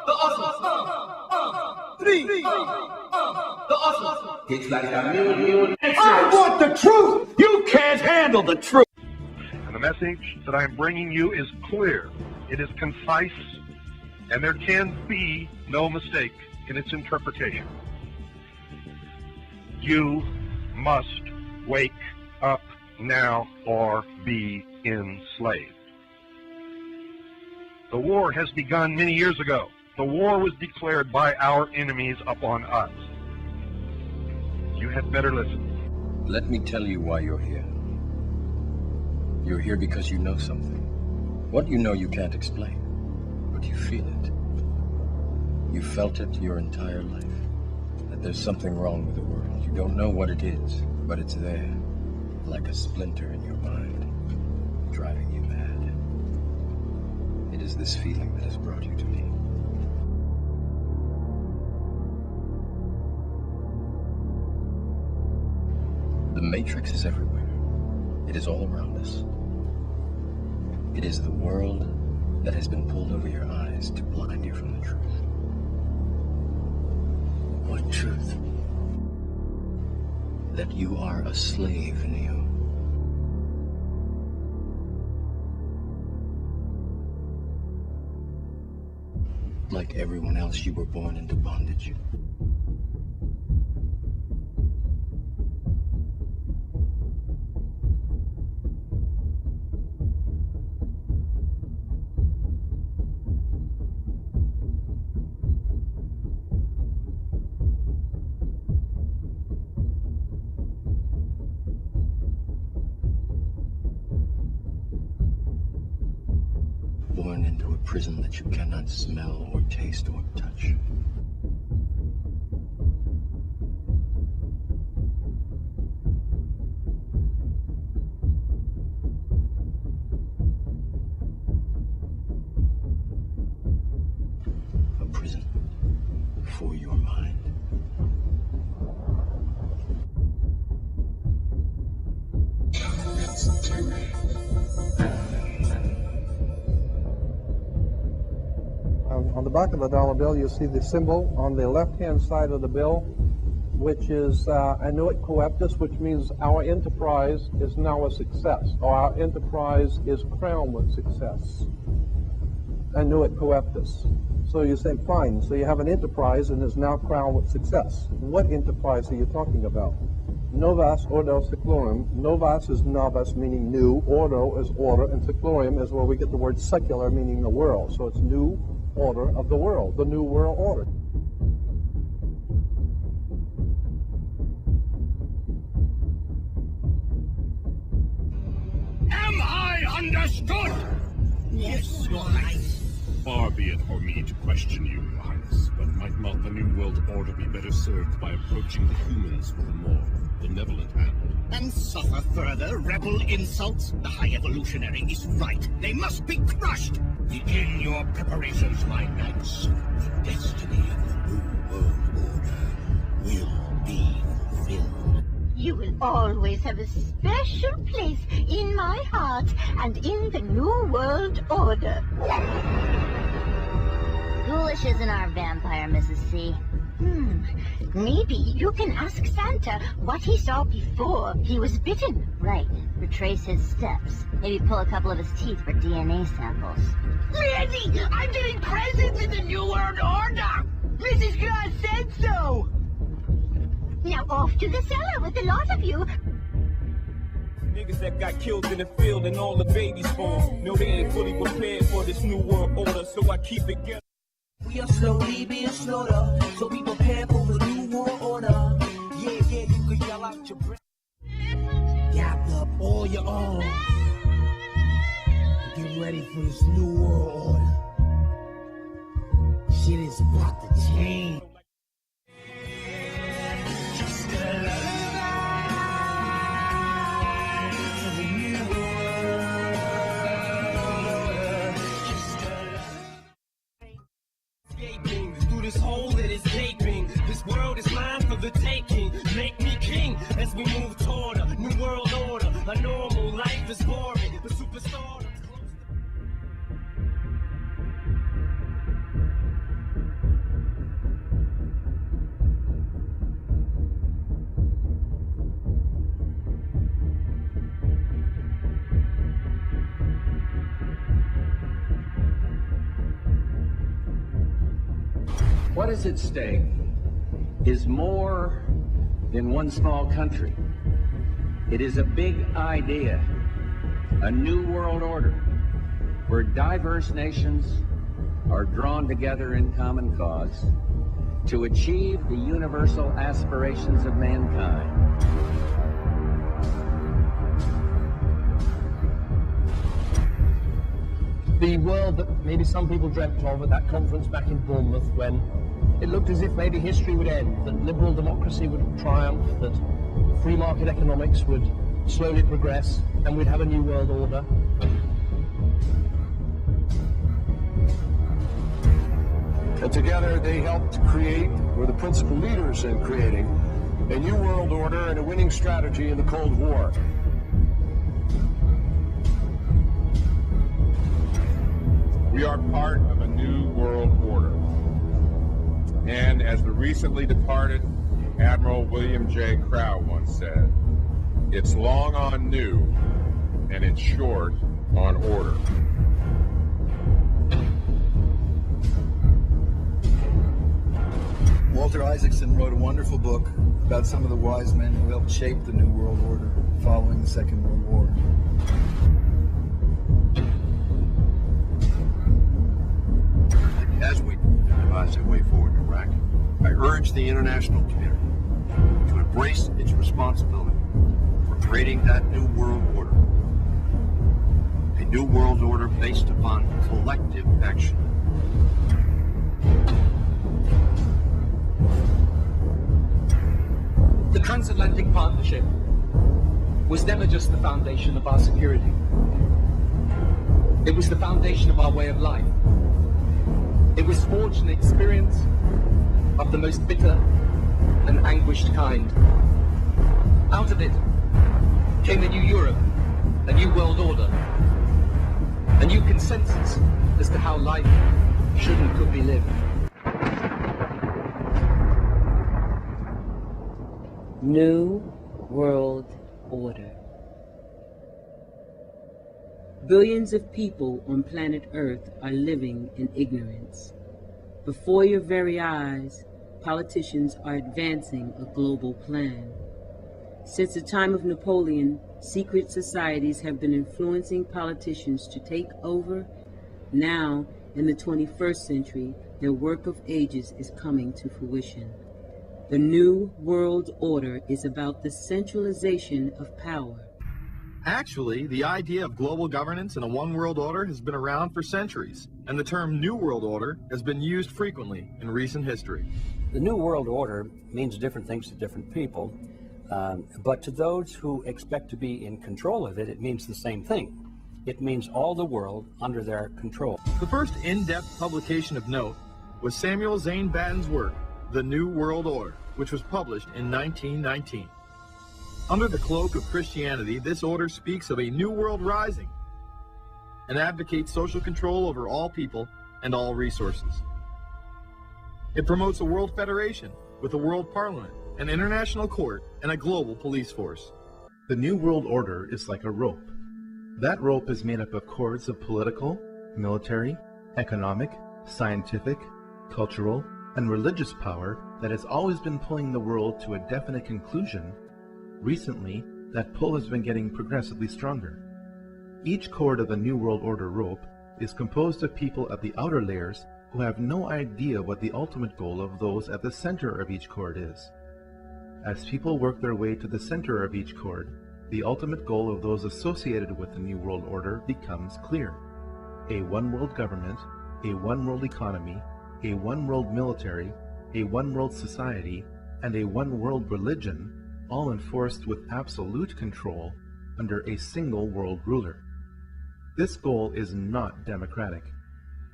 the awesome. Three, the awesome. It's like a million. I want the truth. You can't handle the truth. And the message that I am bringing you is clear. It is concise, and there can be no mistake in its interpretation. You must wake up now or be enslaved. The war has begun many years ago. The war was declared by our enemies upon us. You had better listen. Let me tell you why you're here. You're here because you know something. What you know you can't explain, but you feel it. You felt it your entire life, that there's something wrong with the world. You don't know what it is, but it's there, like a splinter in your mind, driving you mad. It is this feeling that has brought you to me. The Matrix is everywhere. It is all around us. It is the world that has been pulled over your eyes to blind you from the truth. What truth? That you are a slave in you. Like everyone else, you were born into bondage. Born into a prison that you cannot smell or taste or touch. A prison for your mind. On the back of the dollar bill, you see the symbol on the left-hand side of the bill, which is annuit coeptus, which means our enterprise is now a success, or our enterprise is crowned with success. Annuit coeptus. So you say, fine, so you have an enterprise and is now crowned with success. What enterprise are you talking about? Novus ordo seclorum. Novus is novus, meaning new. Ordo is order, and seclorum is where we get the word secular, meaning the world. So it's new order of the world, the new world order. Am I understood? Yes, Your Highness. Far be it for me to question you, Your Highness, but might not the New World Order be better served by approaching the humans with a more benevolent hand? And suffer further rebel insults? The High Evolutionary is right. They must be crushed! Begin your preparations, my knights. The destiny of the New World Order will be fulfilled. You will always have a special place in my heart and in the New World Order. Ghoulish isn't our vampire, Mrs. C. Maybe you can ask Santa what he saw before he was bitten. Right. Retrace his steps. Maybe pull a couple of his teeth for DNA samples. Randy, I'm getting presents in the New World Order! Mrs. Claus said so! Now off to the cellar with the lot of you. Niggas that got killed in the field and all the babies born. No, they ain't fully prepared for this New World Order, so I keep it going. We are slowly being slaughtered, so be prepared for the New World Order. Yeah, you can yell out your breath. Gather up all your arms. Get ready for this New World Order. Shit is about to change. Through this hole that is gaping, this world is mine for the taking. Make me king as we move toward a new world order. A normal life is boring, but superstar. What is at stake is more than one small country. It is a big idea, a new world order, where diverse nations are drawn together in common cause to achieve the universal aspirations of mankind. The world that maybe some people dreamt of at that conference back in Bournemouth, when it looked as if maybe history would end, that liberal democracy would triumph, that free market economics would slowly progress, and we'd have a new world order. And together they helped create, were the principal leaders in creating, a new world order and a winning strategy in the Cold War. We are part of a new world order. And as the recently departed Admiral William J. Crow once said, it's long on new and it's short on order. Walter Isaacson wrote a wonderful book about some of the wise men who helped shape the New World Order following the Second World War. As we devise a way forward in Iraq, I urge the international community to embrace its responsibility for creating that new world order. A new world order based upon collective action. The transatlantic partnership was never just the foundation of our security. It was the foundation of our way of life. It was forged in experience of the most bitter and anguished kind. Out of it came a new Europe, a new world order, a new consensus as to how life should and could be lived. New World Order. Billions of people on planet Earth are living in ignorance. Before your very eyes, politicians are advancing a global plan. Since the time of Napoleon, secret societies have been influencing politicians to take over. Now, in the 21st century, their work of ages is coming to fruition. The New World Order is about the centralization of power. Actually, the idea of global governance and a one world order has been around for centuries, and the term New World Order has been used frequently in recent history. The New World Order means different things to different people, but to those who expect to be in control of it, it means the same thing. It means all the world under their control. The first in-depth publication of note was Samuel Zane Batten's work, The New World Order, which was published in 1919. Under the cloak of Christianity, this order speaks of a new world rising and advocates social control over all people and all resources. It promotes a world federation with a world parliament, an international court, and a global police force. The New World Order is like a rope. That rope is made up of cords of political, military, economic, scientific, cultural, and religious power that has always been pulling the world to a definite conclusion. Recently, that pull has been getting progressively stronger. Each cord of the New World Order rope is composed of people at the outer layers who have no idea what the ultimate goal of those at the center of each cord is. As people work their way to the center of each cord, the ultimate goal of those associated with the New World Order becomes clear. A one-world government, a one-world economy, a one-world military, a one-world society, and a one-world religion, all enforced with absolute control under a single world ruler. This goal is not democratic.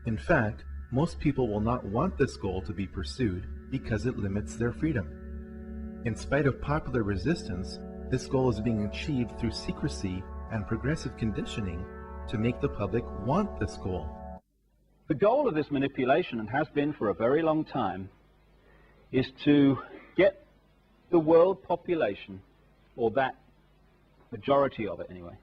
In fact, most people will not want this goal to be pursued because it limits their freedom. In spite of popular resistance, this goal is being achieved through secrecy and progressive conditioning to make the public want this goal. The goal of this manipulation, and has been for a very long time, is to get the world population, or that majority of it anyway,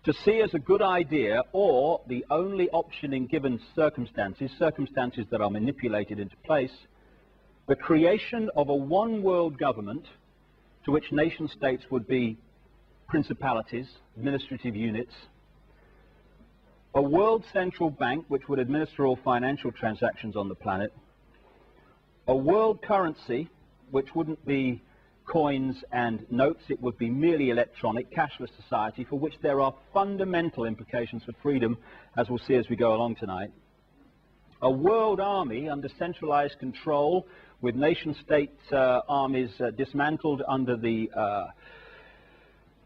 to see as a good idea, or the only option in given circumstances that are manipulated into place, the creation of a one-world government to which nation-states would be principalities, administrative units, a world central bank which would administer all financial transactions on the planet, a world currency which wouldn't be coins and notes, it would be merely electronic, cashless society, for which there are fundamental implications for freedom, as we'll see as we go along tonight. A world army under centralized control, with nation-state armies dismantled under the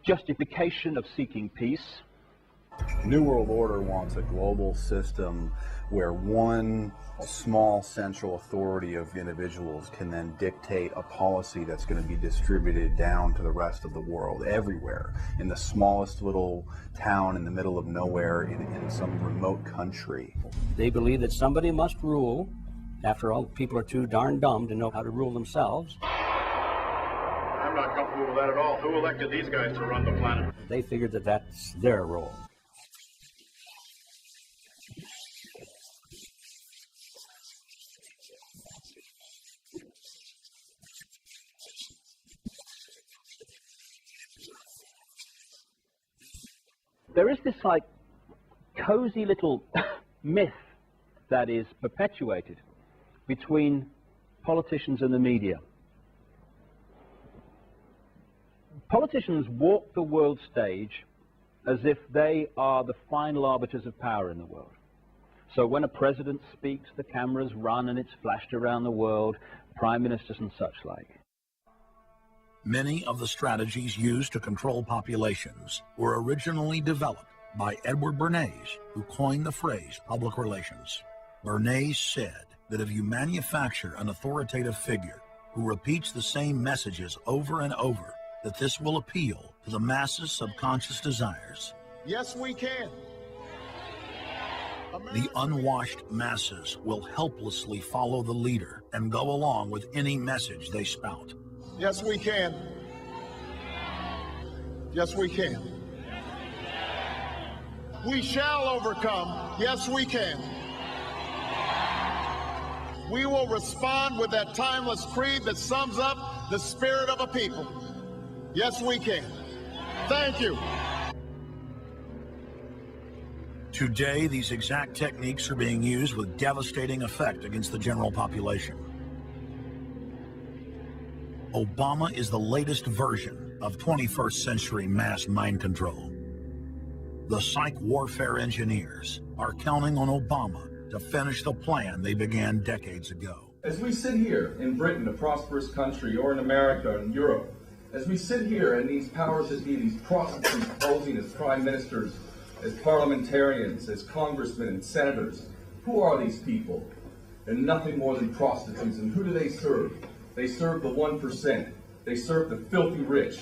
justification of seeking peace. New World Order wants a global system where one small central authority of individuals can then dictate a policy that's going to be distributed down to the rest of the world, everywhere, in the smallest little town in the middle of nowhere in some remote country. They believe that somebody must rule. After all, people are too darn dumb to know how to rule themselves. I'm not comfortable with that at all. Who elected these guys to run the planet? They figured that that's their role. There is this like cozy little myth that is perpetuated between politicians and the media. Politicians walk the world stage as if they are the final arbiters of power in the world. So when a president speaks, the cameras run and it's flashed around the world, prime ministers and such like. Many of the strategies used to control populations were originally developed by Edward Bernays, who coined the phrase public relations. Bernays said that if you manufacture an authoritative figure who repeats the same messages over and over, that this will appeal to the masses' subconscious desires. Yes, we can. The unwashed masses will helplessly follow the leader and go along with any message they spout. Yes, we can. Yes, we can. We shall overcome. Yes, we can. We will respond with that timeless creed that sums up the spirit of a people. Yes, we can. Thank you. Today, these exact techniques are being used with devastating effect against the general population. Obama is the latest version of 21st century mass mind control. The psych warfare engineers are counting on Obama to finish the plan they began decades ago. As we sit here in Britain, a prosperous country, or in America and Europe, as we sit here and these powers that be, these prostitutes posing as prime ministers, as parliamentarians, as congressmen and senators, who are these people? They're nothing more than prostitutes. And who do they serve? They serve the 1%. They serve the filthy rich.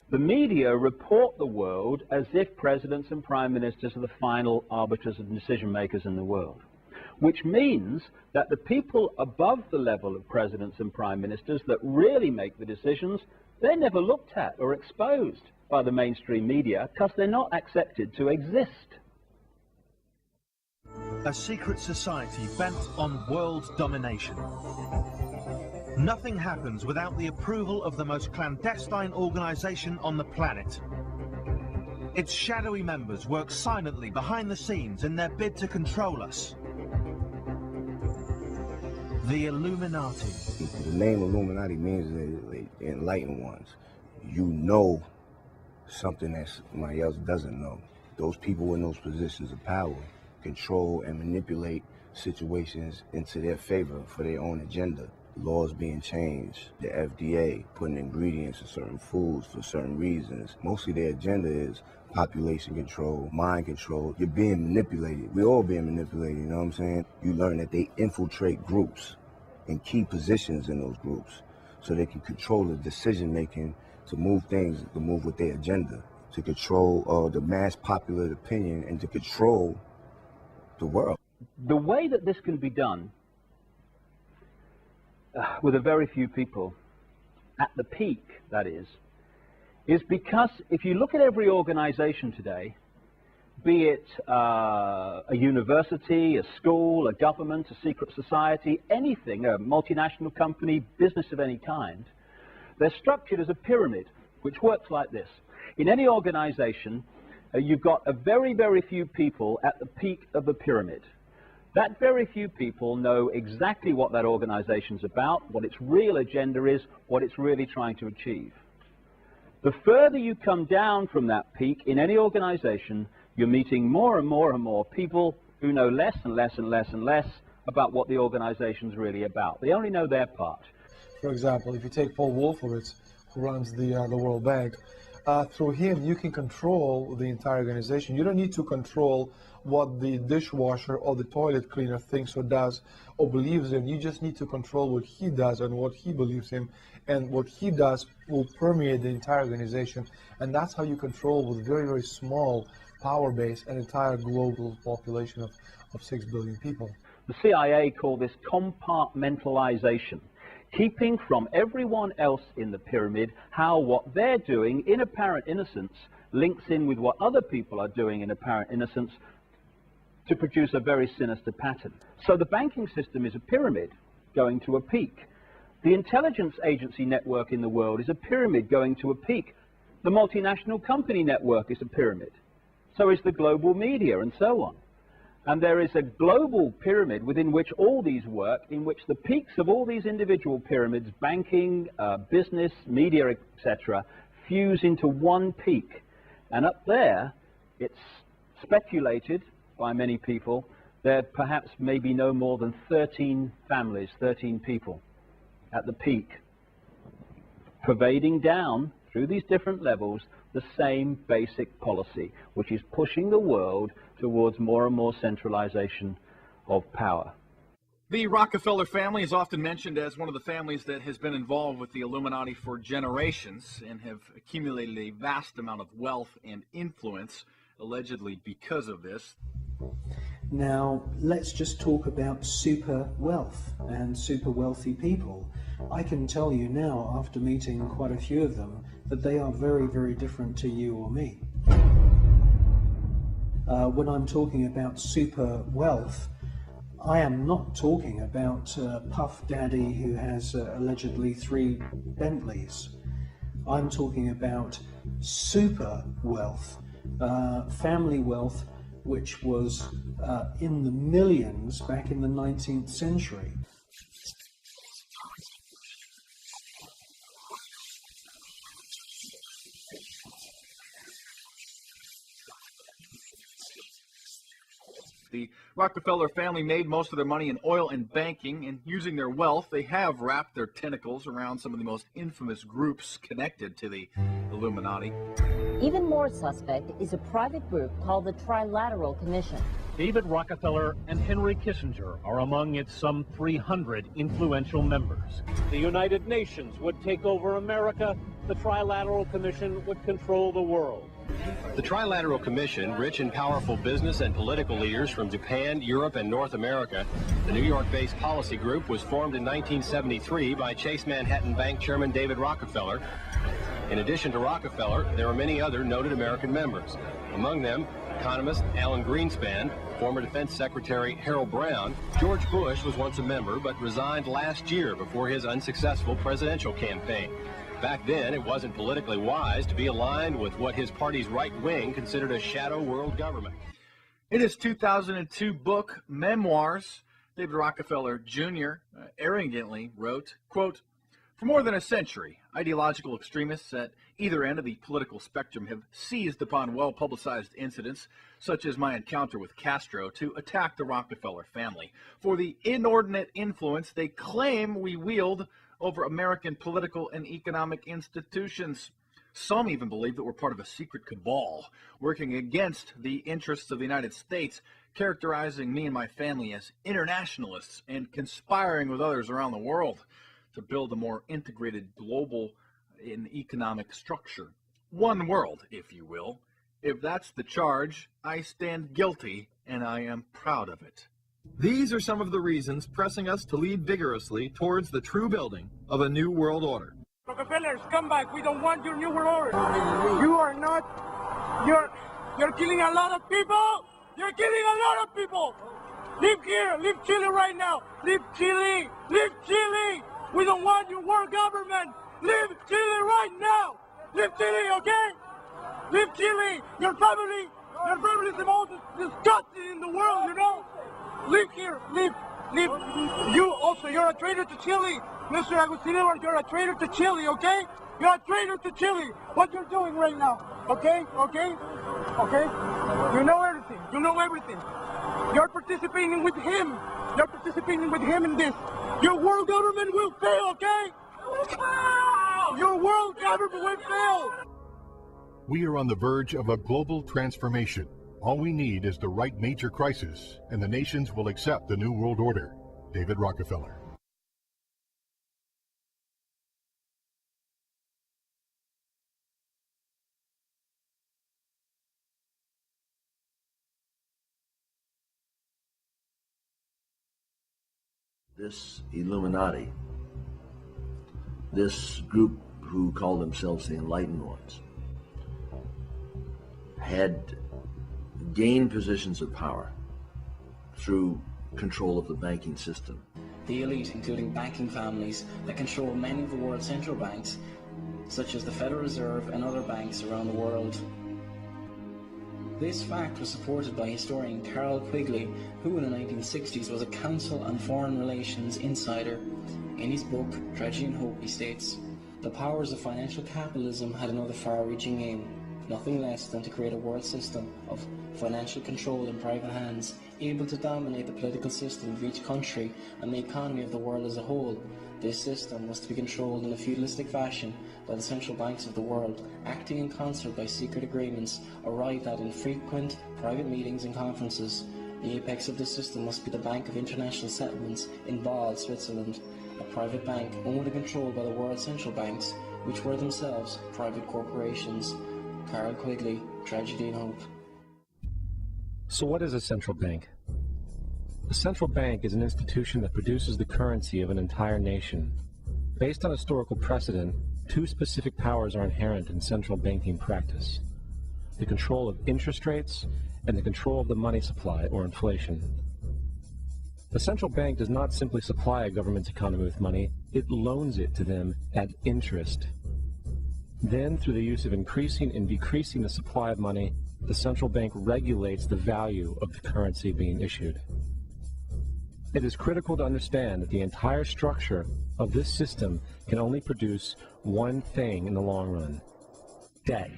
The media report the world as if presidents and prime ministers are the final arbiters and decision makers in the world, which means that the people above the level of presidents and prime ministers that really make the decisions, they're never looked at or exposed by the mainstream media because they're not accepted to exist. A secret society bent on world domination. Nothing happens without the approval of the most clandestine organization on the planet. Its shadowy members work silently behind the scenes in their bid to control us. The Illuminati. The name Illuminati means the enlightened ones. You know something that somebody else doesn't know. Those people in those positions of power control and manipulate situations into their favor for their own agenda. Laws being changed, the FDA putting ingredients in certain foods for certain reasons. Mostly their agenda is population control, mind control. You're being manipulated. We're all being manipulated, you know what I'm saying? You learn that they infiltrate groups in key positions in those groups so they can control the decision making to move things, to move with their agenda. to control the mass popular opinion and to control the world. The way that this can be done with a very few people, at the peak, that is because if you look at every organization today, be it a university, a school, a government, a secret society, anything, a multinational company, business of any kind, they're structured as a pyramid, which works like this. In any organization, you've got a very, very few people at the peak of the pyramid. That very few people know exactly what that organization's about, what its real agenda is, what it's really trying to achieve. The further you come down from that peak in any organization, you're meeting more and more and more people who know less and less and less and less about what the organization's really about. They only know their part. For example, if you take Paul Wolfowitz, who runs the World Bank, through him you can control the entire organization. You don't need to control what the dishwasher or the toilet cleaner thinks or does or believes in. You just need to control what he does and what he believes in, and what he does will permeate the entire organization. And that's how you control, with very, very small power base, an entire global population of 6 billion people. The CIA call this compartmentalization, keeping from everyone else in the pyramid how what they're doing in apparent innocence links in with what other people are doing in apparent innocence to produce a very sinister pattern. So the banking system is a pyramid going to a peak. The intelligence agency network in the world is a pyramid going to a peak. The multinational company network is a pyramid. So is the global media, and so on. And there is a global pyramid within which all these work, in which the peaks of all these individual pyramids, banking, business, media, etc., fuse into one peak. And up there, it's speculated by many people, there perhaps maybe no more than 13 families, 13 people at the peak, pervading down through these different levels the same basic policy, which is pushing the world towards more and more centralization of power. The Rockefeller family is often mentioned as one of the families that has been involved with the Illuminati for generations and have accumulated a vast amount of wealth and influence, allegedly because of this. Now, let's just talk about super wealth and super wealthy people. I can tell you now, after meeting quite a few of them, that they are very, very different to you or me. When I'm talking about super wealth, I am not talking about Puff Daddy who has allegedly 3 Bentleys. I'm talking about super wealth, family wealth, which was in the millions back in the 19th century. The Rockefeller family made most of their money in oil and banking, and using their wealth, they have wrapped their tentacles around some of the most infamous groups connected to the Illuminati. Even more suspect is a private group called the Trilateral Commission. David Rockefeller and Henry Kissinger are among its some 300 influential members. The United Nations would take over America. The Trilateral Commission would control the world. The Trilateral Commission, rich and powerful business and political leaders from Japan, Europe, and North America. The New York-based policy group was formed in 1973 by Chase Manhattan Bank Chairman David Rockefeller. In addition to Rockefeller, there are many other noted American members. Among them, economist Alan Greenspan, former Defense Secretary Harold Brown. George Bush was once a member, but resigned last year before his unsuccessful presidential campaign. Back then, it wasn't politically wise to be aligned with what his party's right wing considered a shadow world government. In his 2002 book, Memoirs, David Rockefeller Jr. Arrogantly wrote, quote, "For more than a century, ideological extremists at either end of the political spectrum have seized upon well-publicized incidents, such as my encounter with Castro, to attack the Rockefeller family for the inordinate influence they claim we wield over American political and economic institutions. Some even believe that we're part of a secret cabal working against the interests of the United States, characterizing me and my family as internationalists and conspiring with others around the world to build a more integrated global and economic structure. one world, if you will. If that's the charge, I stand guilty, and I am proud of it. These are some of the reasons pressing us to lead vigorously towards the true building of a new world order. Rockefellers, come back. We don't want your new world order. You are not. You're killing a lot of people. You're killing a lot of people. Leave here. Leave Chile right now. Leave Chile. Leave Chile. We don't want your world government. Leave Chile right now. Leave Chile, okay? Leave Chile. Your family is the most disgusting in the world, you know? Leave here. Leave. You also, you're a traitor to Chile. Mr. Agustinello, you're a traitor to Chile, okay? You're a traitor to Chile. What you're doing right now, okay? Okay? Okay? You know everything. You know everything. You're participating with him. You're participating with him in this. Your world government will fail, okay? Your world government will fail. We are on the verge of a global transformation. All we need is the right major crisis, and the nations will accept the New World Order. David Rockefeller. This Illuminati, this group who call themselves the Enlightened Ones, had gained positions of power through control of the banking system. The elite, including banking families that control many of the world's central banks, such as the Federal Reserve and other banks around the world. This fact was supported by historian Carroll Quigley, who in the 1960s was a Council on Foreign Relations insider. In his book, Tragedy and Hope, he states, "The powers of financial capitalism had another far-reaching aim, nothing less than to create a world system of financial control in private hands, able to dominate the political system of each country and the economy of the world as a whole. This system was to be controlled in a feudalistic fashion by the central banks of the world, acting in concert by secret agreements arrived at in frequent private meetings and conferences. The apex of this system must be the Bank of International Settlements in Basel, Switzerland, a private bank owned and controlled by the world's central banks, which were themselves private corporations." Carroll Quigley, Tragedy and Hope. So what is a central bank? A central bank is an institution that produces the currency of an entire nation. Based on historical precedent, two specific powers are inherent in central banking practice: the control of interest rates and the control of the money supply, or inflation. The central bank does not simply supply a government's economy with money, it loans it to them at interest. Then, through the use of increasing and decreasing the supply of money, the central bank regulates the value of the currency being issued. It is critical to understand that the entire structure of this system can only produce one thing in the long run: debt.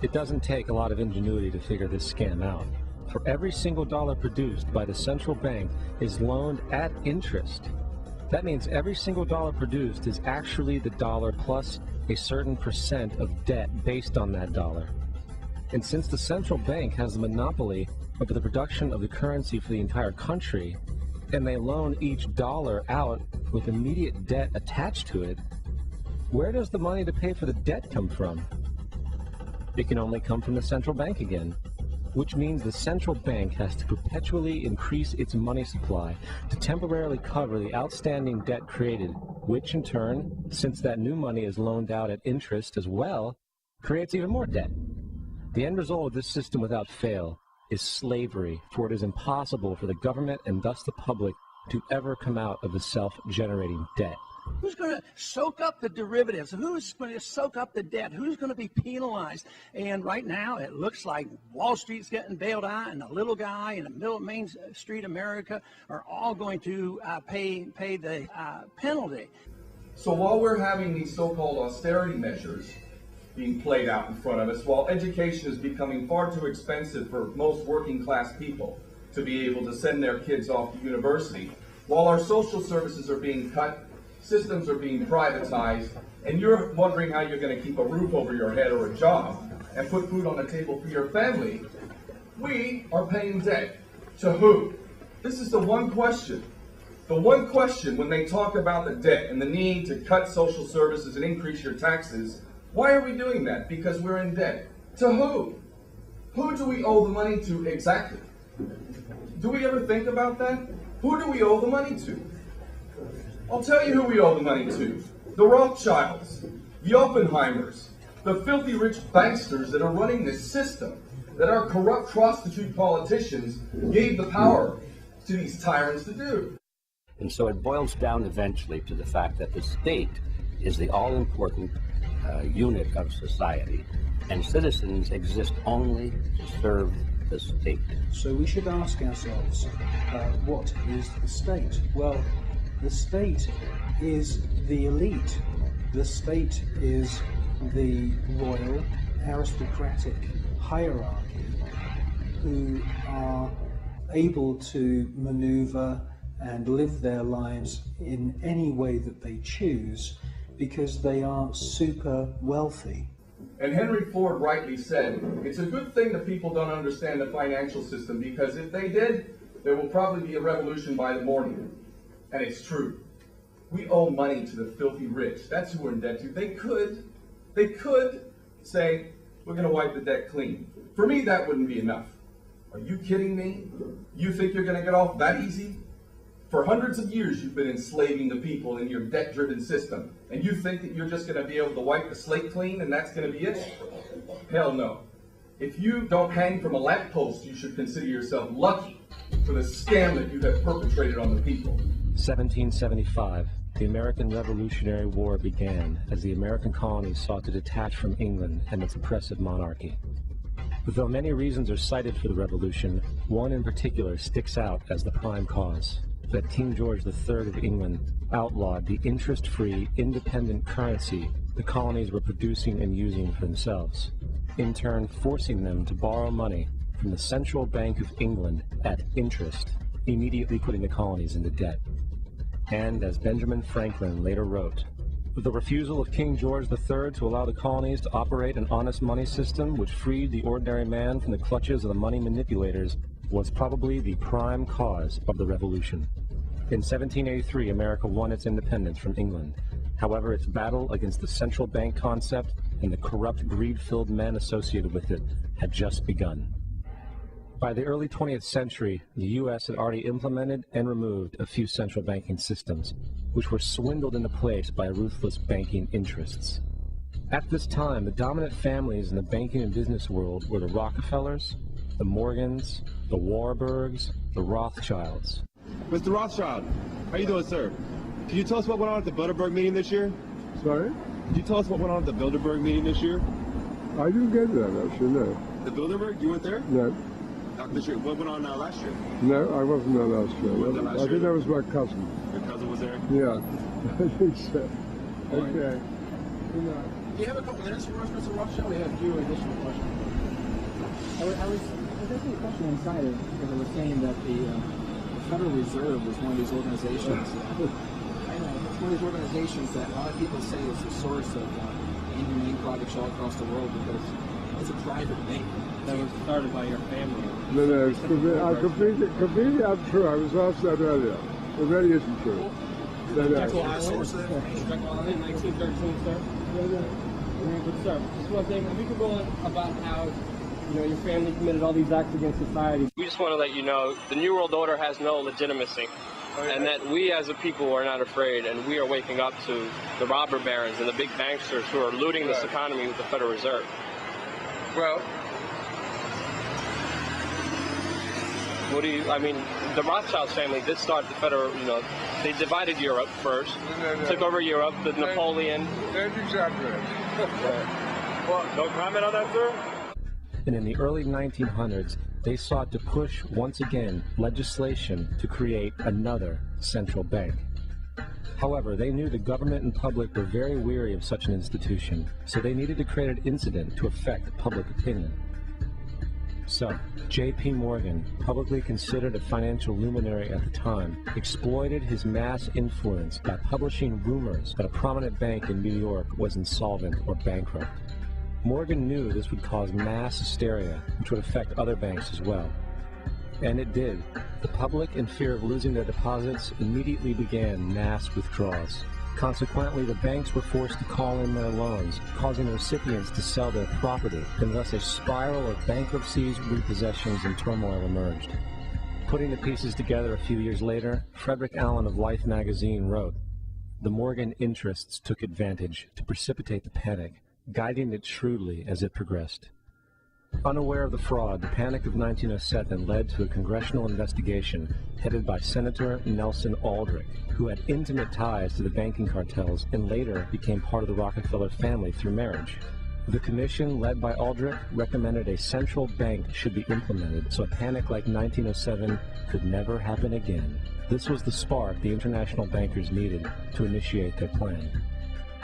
It doesn't take a lot of ingenuity to figure this scam out. For every single dollar produced by the central bank is loaned at interest. That means every single dollar produced is actually the dollar plus a certain percent of debt based on that dollar. And since the central bank has the monopoly over the production of the currency for the entire country, and they loan each dollar out with immediate debt attached to it, where does the money to pay for the debt come from? It can only come from the central bank again, which means the central bank has to perpetually increase its money supply to temporarily cover the outstanding debt created, which in turn, since that new money is loaned out at interest as well, creates even more debt. The end result of this system without fail is slavery, for it is impossible for the government and thus the public to ever come out of the self-generating debt. Who's going to soak up the derivatives? Who's going to soak up the debt? Who's going to be penalized? And right now, it looks like Wall Street's getting bailed out, and the little guy in the middle of Main Street America are all going to pay the penalty. So while we're having these so-called austerity measures being played out in front of us, while education is becoming far too expensive for most working class people to be able to send their kids off to university, while our social services are being cut, systems are being privatized, and you're wondering how you're going to keep a roof over your head or a job and put food on the table for your family, we are paying debt. To who? This is the one question. The one question when they talk about the debt and the need to cut social services and increase your taxes, Why are we doing that? Because we're in debt. To who? Who do we owe the money to exactly? Do we ever think about that? Who do we owe the money to? I'll tell you who we owe the money to. The Rothschilds, the Oppenheimers, the filthy rich banksters that are running this system, that our corrupt prostitute politicians gave the power to these tyrants to do. And so it boils down eventually to the fact that the state is the all-important unit of society, and citizens exist only to serve the state. So we should ask ourselves, what is the state? Well, the state is the elite. The state is the royal, aristocratic hierarchy who are able to maneuver and live their lives in any way that they choose because they are super wealthy. And Henry Ford rightly said, it's a good thing that people don't understand the financial system, because if they did, there will probably be a revolution by the morning. And it's true. We owe money to the filthy rich. That's who we're in debt to. They could say, we're going to wipe the debt clean. For me, that wouldn't be enough. Are you kidding me? You think you're going to get off that easy? For hundreds of years, you've been enslaving the people in your debt-driven system, and you think that you're just going to be able to wipe the slate clean and that's going to be it? Hell no. If you don't hang from a lamppost, you should consider yourself lucky for the scam that you have perpetrated on the people. 1775, the American Revolutionary War began as the American colonies sought to detach from England and its oppressive monarchy. But though many reasons are cited for the revolution, one in particular sticks out as the prime cause: that King George III of England outlawed the interest-free, independent currency the colonies were producing and using for themselves, in turn forcing them to borrow money from the Central Bank of England at interest, immediately putting the colonies into debt. And as Benjamin Franklin later wrote, the refusal of King George III to allow the colonies to operate an honest money system which freed the ordinary man from the clutches of the money manipulators was probably the prime cause of the revolution. In 1783, America won its independence from England. However, its battle against the central bank concept and the corrupt, greed-filled men associated with it had just begun. By the early 20th century, the U.S. had already implemented and removed a few central banking systems, which were swindled into place by ruthless banking interests. At this time, the dominant families in the banking and business world were the Rockefellers, the Morgans, the Warburgs, the Rothschilds. Mr. Rothschild, how you doing, sir? Can you tell us what went on at the Bilderberg meeting this year? Sorry? Could you tell us what went on at the Bilderberg meeting this year? I didn't get that, actually, no. The Bilderberg? You weren't there? No. This year. What went on last year? No, I wasn't there last year. I think that was my cousin. Your cousin was there? Yeah, I think so. All Okay. right. Do you have a couple minutes for us, Mr. Rothschild? We have a few additional questions. I was asking a question inside it because I was saying that the Federal Reserve is one of these organizations. I know it's one of these organizations that a lot of people say is the source of inhumane projects all across the world because it's a private bank that was started by your family. No, it's completely untrue. I was asked that earlier. It really isn't true. No, no. Jekyll Island, Jekyll Island, 1913, sir. Very good, sir. Just one thing, we could go on about how your family committed all these acts against society. We just want to let you know the New World Order has no legitimacy, and that we as a people are not afraid, and we are waking up to the robber barons and the big banksters who are looting this economy with the Federal Reserve. Well, the Rothschild family did start the Federal, they divided Europe first, took over Europe, the Napoleon. That's exactly right. Well, no comment on that, sir? And in the early 1900s, they sought to push, once again, legislation to create another central bank. However, they knew the government and public were very weary of such an institution, so they needed to create an incident to affect public opinion. So, J.P. Morgan, publicly considered a financial luminary at the time, exploited his mass influence by publishing rumors that a prominent bank in New York was insolvent or bankrupt. Morgan knew this would cause mass hysteria, which would affect other banks as well. And it did. The public, in fear of losing their deposits, immediately began mass withdrawals. Consequently, the banks were forced to call in their loans, causing the recipients to sell their property, and thus a spiral of bankruptcies, repossessions, and turmoil emerged. Putting the pieces together a few years later, Frederick Allen of Life magazine wrote, "The Morgan interests took advantage to precipitate the panic, guiding it shrewdly as it progressed." Unaware of the fraud, the Panic of 1907 led to a congressional investigation headed by Senator Nelson Aldrich, who had intimate ties to the banking cartels and later became part of the Rockefeller family through marriage. The commission, led by Aldrich, recommended a central bank should be implemented so a panic like 1907 could never happen again. This was the spark the international bankers needed to initiate their plan.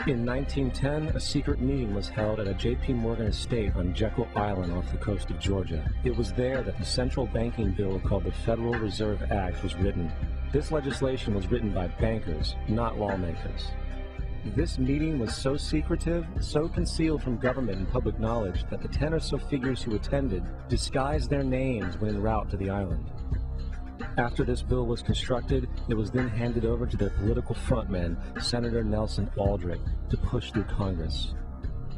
In 1910, a secret meeting was held at a J.P. Morgan estate on Jekyll Island off the coast of Georgia. It was there that the central banking bill called the Federal Reserve Act was written. This legislation was written by bankers, not lawmakers. This meeting was so secretive, so concealed from government and public knowledge that the 10 or so figures who attended disguised their names when en route to the island. After this bill was constructed, it was then handed over to their political frontman, Senator Nelson Aldrich, to push through Congress.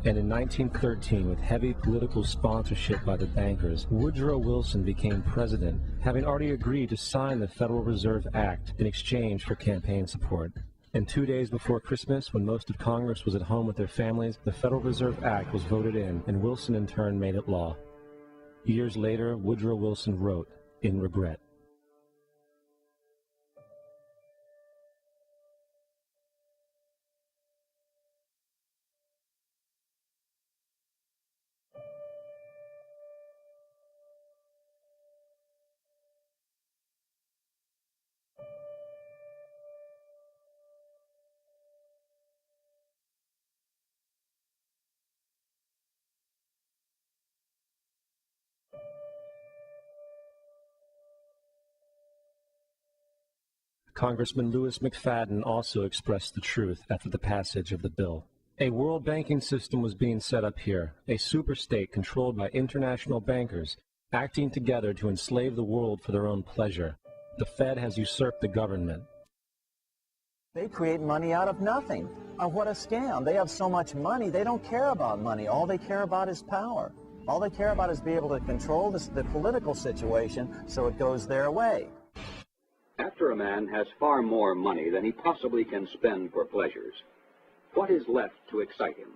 And in 1913, with heavy political sponsorship by the bankers, Woodrow Wilson became president, having already agreed to sign the Federal Reserve Act in exchange for campaign support. And 2 days before Christmas, when most of Congress was at home with their families, the Federal Reserve Act was voted in, and Wilson in turn made it law. Years later, Woodrow Wilson wrote, in regret, Congressman Louis McFadden also expressed the truth after the passage of the bill. A world banking system was being set up here, a superstate controlled by international bankers, acting together to enslave the world for their own pleasure. The Fed has usurped the government. They create money out of nothing. What a scam. They have so much money, they don't care about money. All they care about is power. All they care about is being able to control the political situation so it goes their way. After a man has far more money than he possibly can spend for pleasures, what is left to excite him?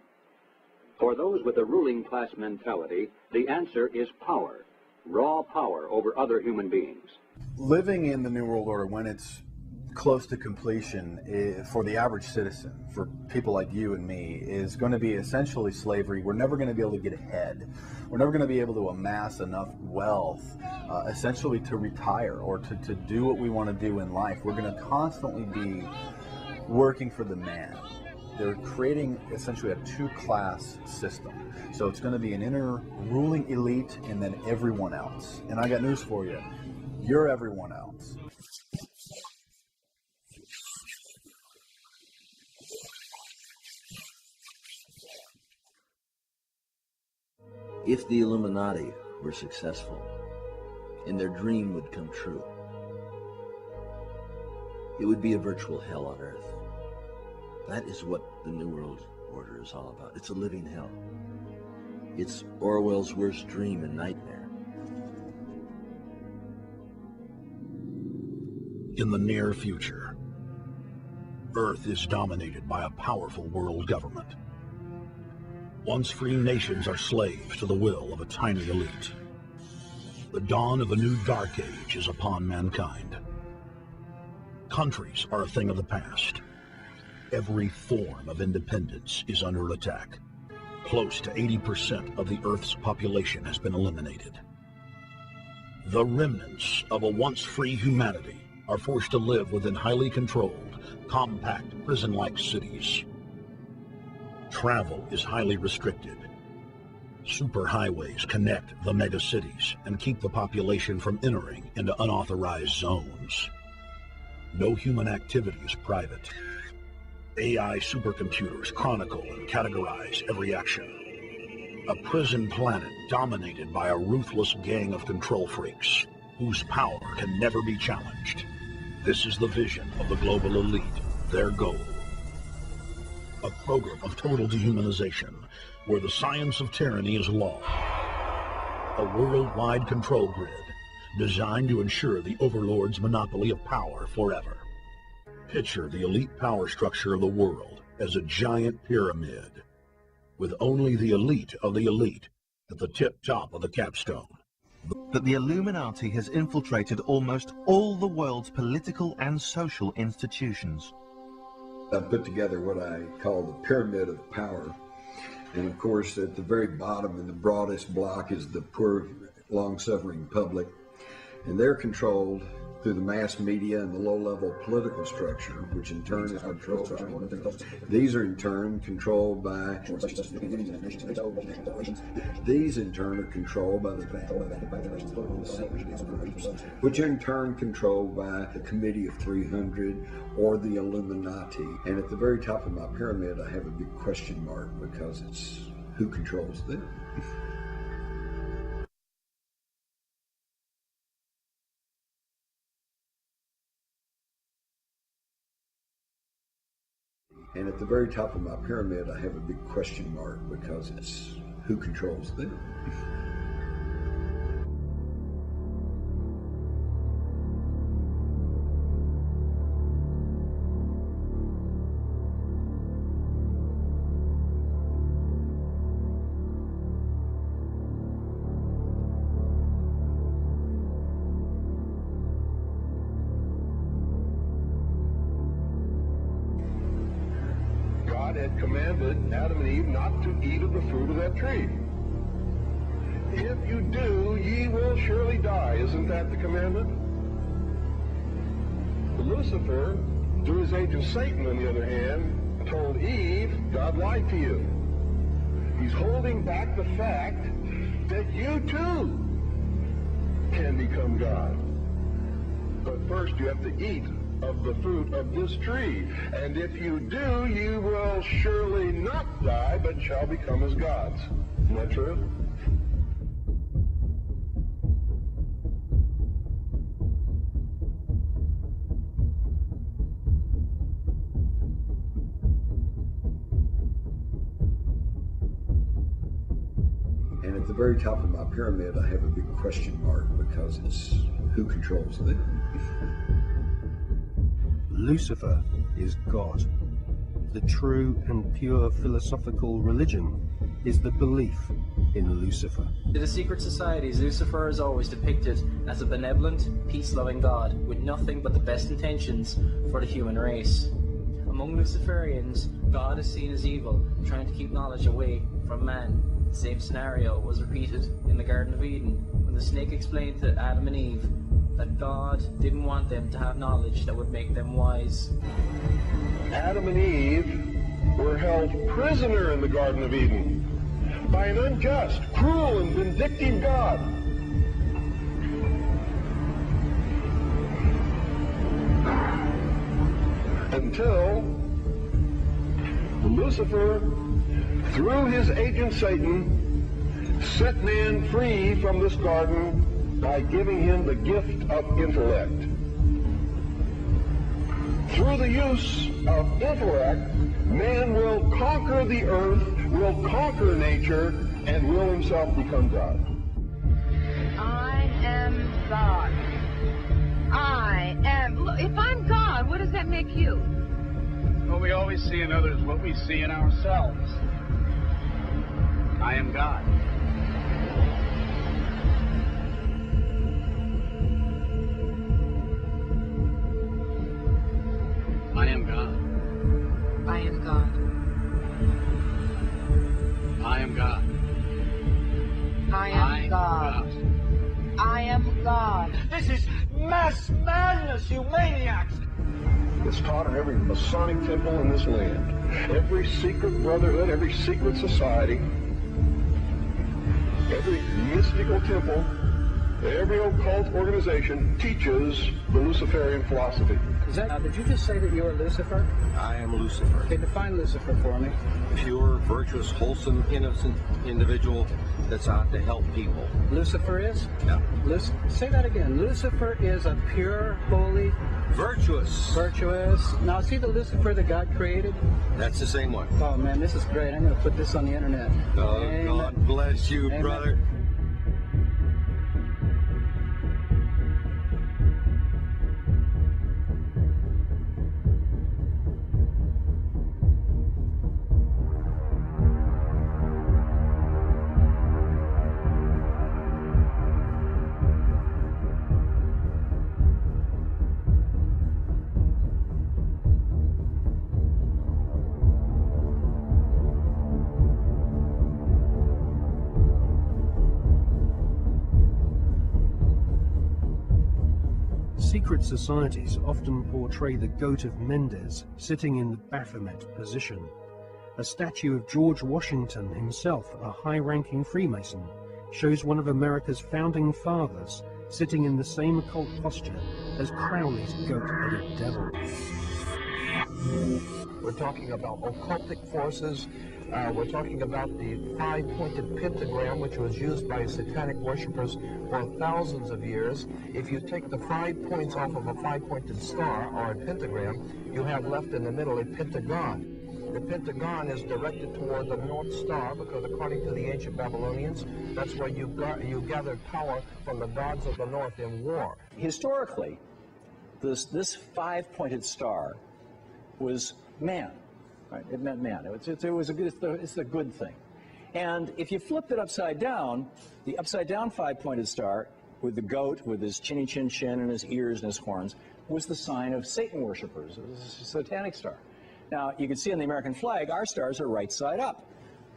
For those with a ruling class mentality, the answer is power, raw power over other human beings. Living in the New World Order, when it's close to completion, for the average citizen, for people like you and me, is going to be essentially slavery. We're never going to be able to get ahead. We're never going to be able to amass enough wealth, essentially to retire or to do what we want to do in life. We're going to constantly be working for the man. They're creating essentially a two-class system. So it's going to be an inner ruling elite and then everyone else. And I got news for you. You're everyone else. If the Illuminati were successful and their dream would come true, it would be a virtual hell on earth. That is what the New World Order is all about. It's a living hell. It's Orwell's worst dream and nightmare. In the near future, Earth is dominated by a powerful world government. Once free nations are slaves to the will of a tiny elite. The dawn of a new dark age is upon mankind. Countries are a thing of the past. Every form of independence is under attack. Close to 80% of the Earth's population has been eliminated. The remnants of a once free humanity are forced to live within highly controlled, compact, prison-like cities. Travel is highly restricted. Superhighways connect the megacities and keep the population from entering into unauthorized zones. No human activity is private. AI supercomputers chronicle and categorize every action. A prison planet dominated by a ruthless gang of control freaks whose power can never be challenged. This is the vision of the global elite, their goal. a program of total dehumanization where the science of tyranny is law. A worldwide control grid designed to ensure the overlord's monopoly of power forever. Picture the elite power structure of the world as a giant pyramid, with only the elite of the elite at the tip top of the capstone. That the Illuminati has infiltrated almost all the world's political and social institutions. I've put together what I call the pyramid of power. And of course, at the very bottom in the broadest block is the poor, long-suffering public. And they're controlled through the mass media and the low-level political structure, which in turn is controlled by... These are in turn controlled by... These in turn are controlled by the... Which in turn controlled by the Committee of 300 or the Illuminati. And at the very top of my pyramid, I have a big question mark because it's who controls them. And at the very top of my pyramid, I have a big question mark because it's who controls them. Had commanded Adam and Eve not to eat of the fruit of that tree. If you do, ye will surely die. Isn't that the commandment? Lucifer, through his agent Satan, on the other hand, told Eve, God lied to you. He's holding back the fact that you too can become God. But first you have to eat of the fruit of this tree. And if you do, you will surely not die, but shall become as gods. Isn't that true? And at the very top of my pyramid, I have a big question mark because it's who controls them. Lucifer is God. The true and pure philosophical religion is the belief in Lucifer. To the secret societies, Lucifer is always depicted as a benevolent, peace-loving God with nothing but the best intentions for the human race. Among Luciferians, God is seen as evil, trying to keep knowledge away from man. The same scenario was repeated in the Garden of Eden, when the snake explained to Adam and Eve that God didn't want them to have knowledge that would make them wise. Adam and Eve were held prisoner in the Garden of Eden by an unjust, cruel, and vindictive God. Until Lucifer, through his agent Satan, set man free from this garden by giving him the gift of intellect. Through the use of intellect, man will conquer the earth, will conquer nature, and will himself become God. I am God. I am. Look, if I'm God, what does that make you? Well, we always see in others what we see in ourselves. I am God. I am God. I am God. I am God. I am God. I am God. This is mass madness, you maniacs! It's taught in every Masonic temple in this land, every secret brotherhood, every secret society, every mystical temple, every occult organization teaches the Luciferian philosophy. Did you just say that you are Lucifer? I am Lucifer. Okay, define Lucifer for me. Pure, virtuous, wholesome, innocent individual that's out to help people. Lucifer is? Yeah. Say that again. Lucifer is a pure, holy... Virtuous. Virtuous. Now, see the Lucifer that God created? That's the same one. Oh, man, this is great. I'm going to put this on the internet. Oh, amen. God bless you, Amen. Brother. Secret societies often portray the goat of Mendes sitting in the Baphomet position. A statue of George Washington himself, a high-ranking Freemason, shows one of America's founding fathers sitting in the same occult posture as Crowley's goat-headed devil. We're talking about occultic forces. We're talking about the five-pointed pentagram, which was used by satanic worshippers for thousands of years. If you take the 5 points off of a five-pointed star, or a pentagram, you have left in the middle a pentagon. The pentagon is directed toward the North Star because, according to the ancient Babylonians, that's where you gathered power from the gods of the North in war. Historically, this five-pointed star was man. Right? It meant man. It's a good thing. And if you flipped it upside down, the upside-down five-pointed star with the goat, with his chinny chin chin and his ears and his horns, was the sign of Satan worshippers. It was a satanic star. Now, you can see on the American flag, our stars are right side up.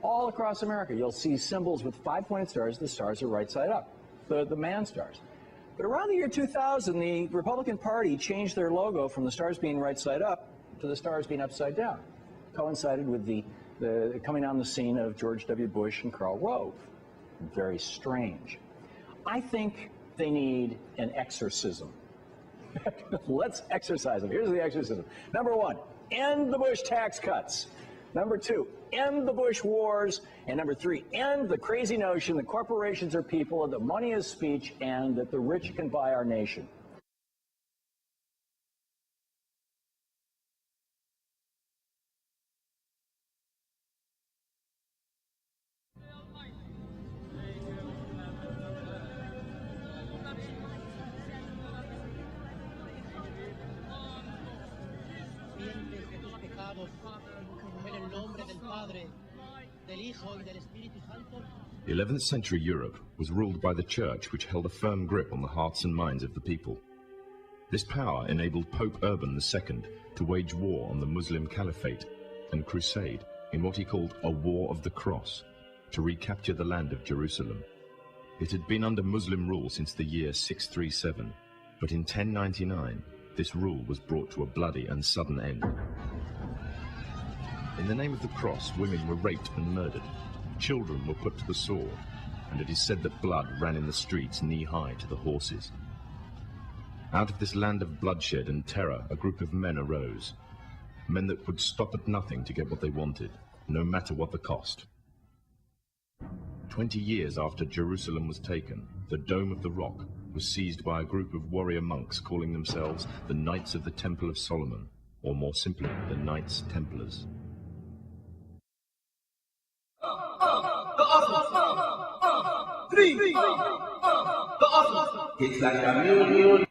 All across America, you'll see symbols with five-pointed stars. The stars are right side up, the man stars. But around the year 2000, the Republican Party changed their logo from the stars being right side up to the stars being upside down. Coincided with the coming on the scene of George W. Bush and Karl Rove. Very strange. I think they need an exorcism. Let's exorcise them. Here's the exorcism. Number one, end the Bush tax cuts. Number two, end the Bush wars. And number three, end the crazy notion that corporations are people and that money is speech and that the rich can buy our nation. The 11th century Europe was ruled by the Church, which held a firm grip on the hearts and minds of the people. This power enabled Pope Urban II to wage war on the Muslim Caliphate and crusade in what he called a War of the Cross, to recapture the land of Jerusalem. It had been under Muslim rule since the year 637, but in 1099 this rule was brought to a bloody and sudden end. In the name of the cross, women were raped and murdered. Children were put to the sword, and it is said that blood ran in the streets knee-high to the horses. Out of this land of bloodshed and terror, a group of men arose. Men that would stop at nothing to get what they wanted, no matter what the cost. 20 years after Jerusalem was taken, the Dome of the Rock was seized by a group of warrior monks calling themselves the Knights of the Temple of Solomon, or more simply, the Knights Templars. It's like a million.